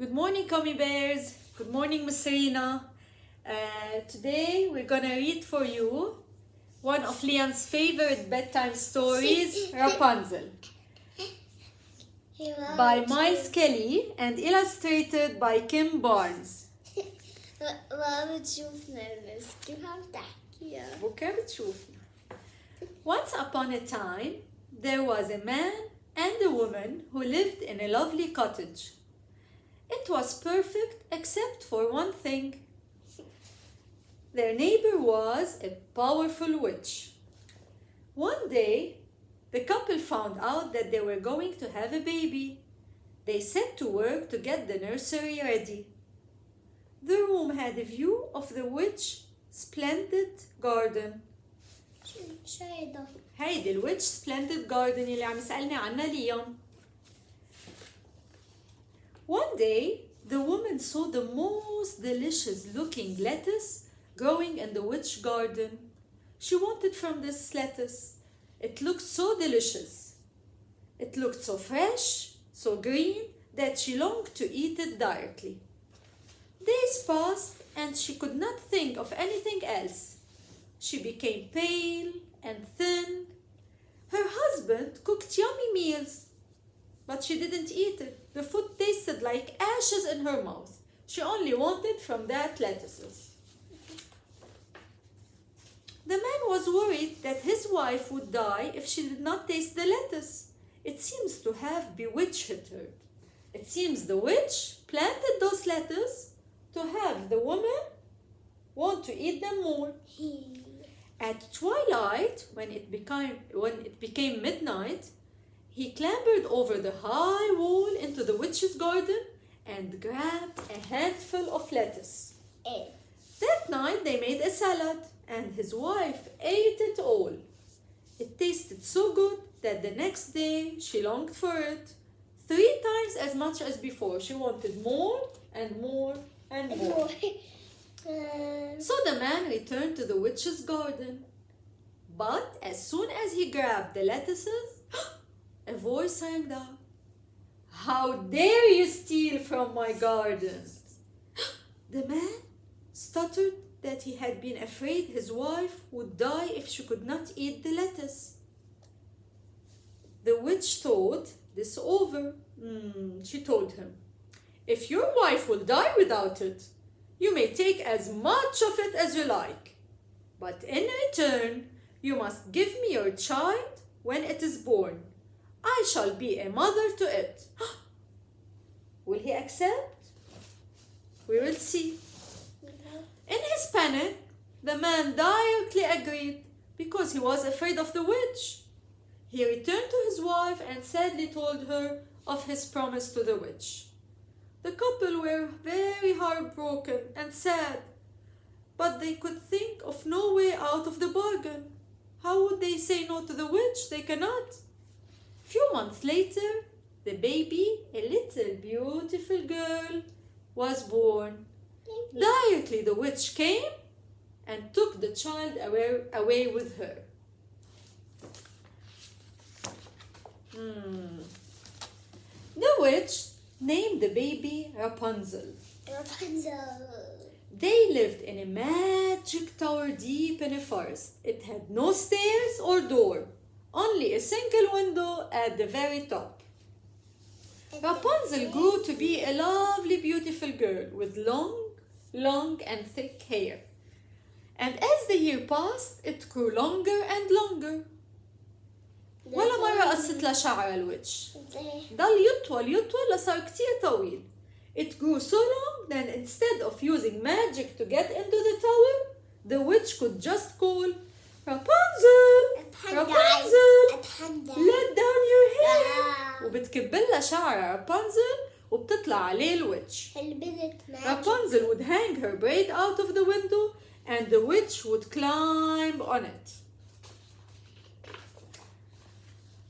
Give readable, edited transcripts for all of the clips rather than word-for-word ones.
Good morning, Gummy Bears. Good morning, Miss Serena. Today we're gonna read for you one of Liam's favorite bedtime stories, Rapunzel, by Miles Kelly and illustrated by Kim Barnes. ما بتشوفنا بنسكبها بتحكيها. بكرة بتشوفنا. Once upon a time, there was a man and a woman who lived in a lovely cottage. It was perfect except for one thing. Their neighbor was a powerful witch. One day, the couple found out that they were going to have a baby. They set to work to get the nursery ready. The room had a view of the witch's splendid garden. شو هيدا؟ هيدي الويتش سبلندد جاردن اللي عم يسألني عنها اليوم. One day, the woman saw the most delicious looking lettuce growing in the witch garden. She wanted from this lettuce. It looked so delicious. It looked so fresh, so green, that she longed to eat it directly. Days passed and she could not think of anything else. She became pale and thin. Her husband cooked yummy meals, but she didn't eat it. The food tasted like ashes in her mouth. She only wanted from that lettuces. The man was worried that his wife would die if she did not taste the lettuce. It seems to have bewitched her. It seems the witch planted those lettuce to have the woman want to eat them more. At twilight, when it became midnight, he clambered over the high wall into the witch's garden and grabbed a handful of lettuce. That night they made a salad and his wife ate it all. It tasted so good that the next day she longed for it. 3 times as much as before. She wanted more and more and more. So the man returned to the witch's garden. But as soon as he grabbed the lettuces, a voice rang out. "How dare you steal from my garden?" The man stuttered that he had been afraid his wife would die if she could not eat the lettuce. The witch thought this over. She told him, "If your wife will die without it, you may take as much of it as you like. But in return, you must give me your child when it is born. I shall be a mother to it." Will he accept? We will see. In his panic, the man directly agreed because he was afraid of the witch. He returned to his wife and sadly told her of his promise to the witch. The couple were very heartbroken and sad, but they could think of no way out of the bargain. How would they say no to the witch? They cannot. Few months later, the baby, a little beautiful girl, was born. Directly the witch came and took the child away with her. The witch named the baby Rapunzel. Rapunzel. They lived in a magic tower deep in a forest. It had no stairs or door, only a single window at the very top. Rapunzel grew to be a lovely, beautiful girl with long and thick hair. And as the year passed, it grew longer and longer. ولا مرة قصت لها شعر الوitch. ضل يطول لصار كتير طويل. It grew so long that instead of using magic to get into the tower, the witch could just call, "Rapunzel! Rapunzel! Let down your hair!" وبتكبلها شعر رابنزل وبتطلع عليه الوitch. Rapunzel would hang her braid out of the window and the witch would climb on it.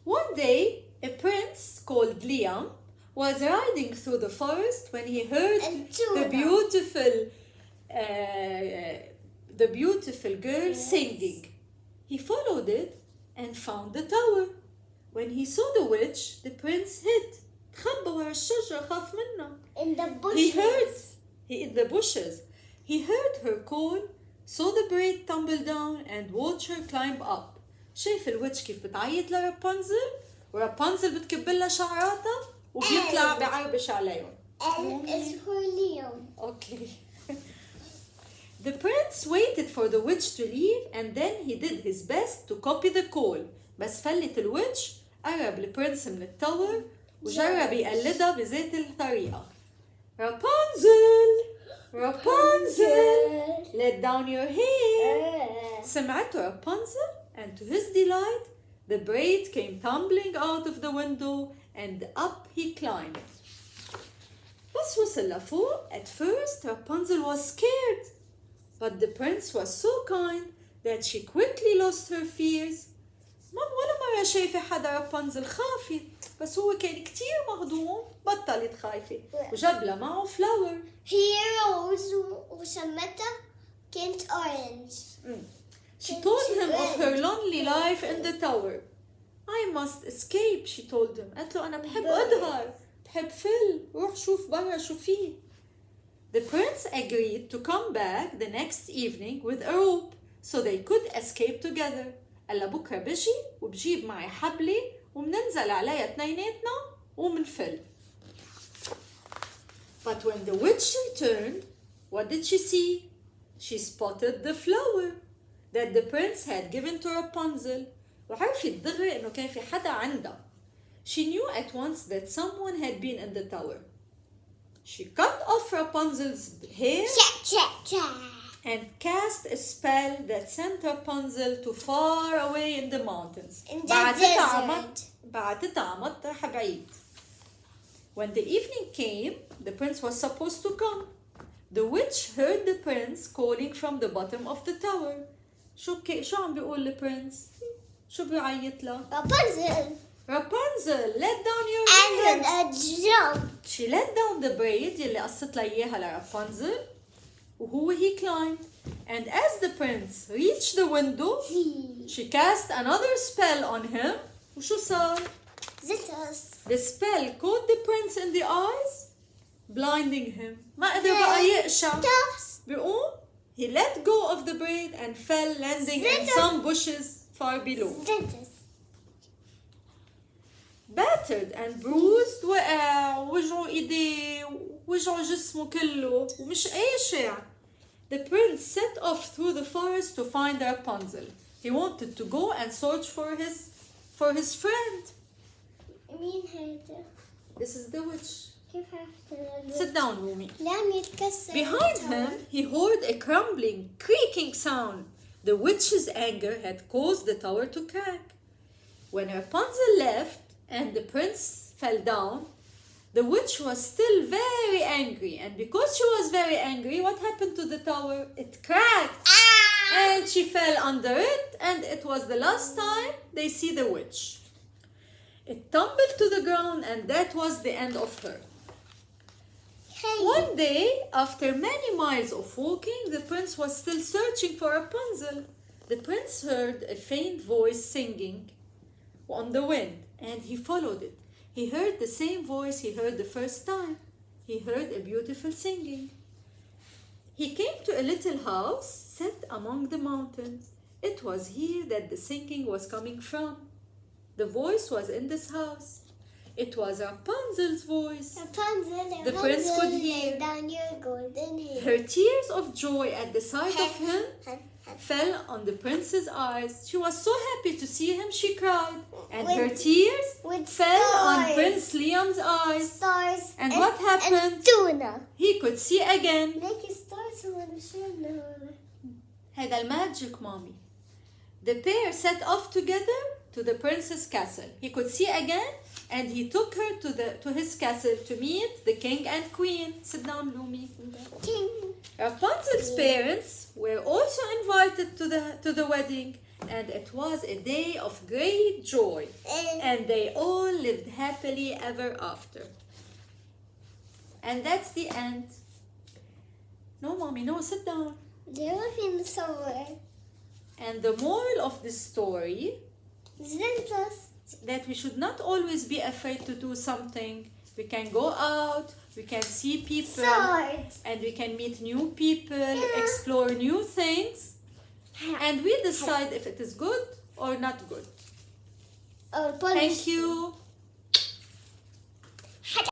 One day, a prince called Liam was riding through the forest when he heard the beautiful girl singing. He followed it and found the tower. When he saw the witch, the prince hid. تخبى ورا الشجرة خاف منها. In the He heard bushes. in the bushes. He heard her call, saw the braid tumble down and watched her climb up. شايف الوitch كيف بتعيط لرابنزل ورابنزل بتكبلها شعراتها وبيطلع بعربش عليهم. And it's for Liam. Okay. The prince waited for the witch to leave and then he did his best to copy the call. بس فلت الوitch قرب البرنس من التاور وجرب يقلدها بذات الطريقة. Rapunzel! Rapunzel! Let down your hair! سمعته Rapunzel and to his delight the braid came tumbling out of the window and up he climbed. بس وصل لفوق. At first Rapunzel was scared, but the prince was so kind that she quickly lost her fears. ما ولا مرة شايفة حدا رابنزل خافت، بس هو كان كتير مهضوم بطلت خايفة وجاب لها معه فلاور. Heroes وسمتها كانت orange. She told him of her lonely life in the tower. I must escape, she told him. قالت له أنا بحب أظهر، بحب فل، روح شوف برا شو فيه. The prince agreed to come back the next evening with a rope so they could escape together. قال له بكرة بجي وبجيب معي حبلة ومننزل عليها اتنيناتنا ومنفل. But when the witch returned, what did she see? She spotted the flower that the prince had given to Rapunzel. وعرفت دغري إنه كان في حدا عندها. She knew at once that someone had been in the tower. She cut off Rapunzel's hair and cast a spell that sent Rapunzel to far away in the mountains. In the desert. بعتتها على مطرح بعيد. When the evening came, the prince was supposed to come. The witch heard the prince calling from the bottom of the tower. شو عم بيقول البرنس؟ شو بيعيط لها؟ Rapunzel. Rapunzel, let down your hair. And a jump. She let down the braid يلي قصت لها إياها لرابنزل وهو he climbed. And as the prince reached the window, she cast another spell on him. وشو صار؟ Zitters. The spell caught the prince in the eyes, blinding him. ما قدر بقى يقشع. بيقوم he let go of the braid and fell, landing in some bushes far below. Zitters. Battered and bruised وقع ووجعوا ايديه ووجعوا جسمه كله ومش قاشع. The prince set off through the forest to find Rapunzel. He wanted to go and search for his friend. مين هيدا؟ This is the witch. كيف عرفت؟ Sit down, Rumi. لم يتكسر. Behind him, he heard a crumbling, creaking sound. The witch's anger had caused the tower to crack. When Rapunzel left and the prince fell down, the witch was still very angry. And because she was very angry, what happened to the tower? It cracked. And she fell under it, and it was the last time they see the witch. It tumbled to the ground, and that was the end of her. Hey. One day, after many miles of walking, the prince was still searching for Rapunzel. The prince heard a faint voice singing on the wind, and he followed it. He heard the same voice he heard the first time. He heard a beautiful singing. He came to a little house set among the mountains. It was here that the singing was coming from. The voice was in this house. It was Rapunzel's voice. Rapunzel, The prince could Rapunzel, hear. lay down your golden hair. Her tears of joy at the sight of him fell on the prince's eyes. She was so happy to see him, she cried. And her tears fell on stars. Prince Liam's eyes. Stars. And what happened? And tuna. He could see again. Like stars on the shoulder. هذا الماجيك mommy. The pair set off together to the prince's castle. He could see again, and he took her to his castle to meet the king and queen. Sit down, Lumi. King. Rapunzel's parents were also invited to the wedding, and it was a day of great joy. And they all lived happily ever after. And that's the end. No, mommy, no, sit down. There in somewhere. And the moral of this story Zitters. that we should not always be afraid to do something We can go out, we can see people, Sword. and we can meet new people, explore new things, and we decide if it is good or not good. Oh, punish. Thank you.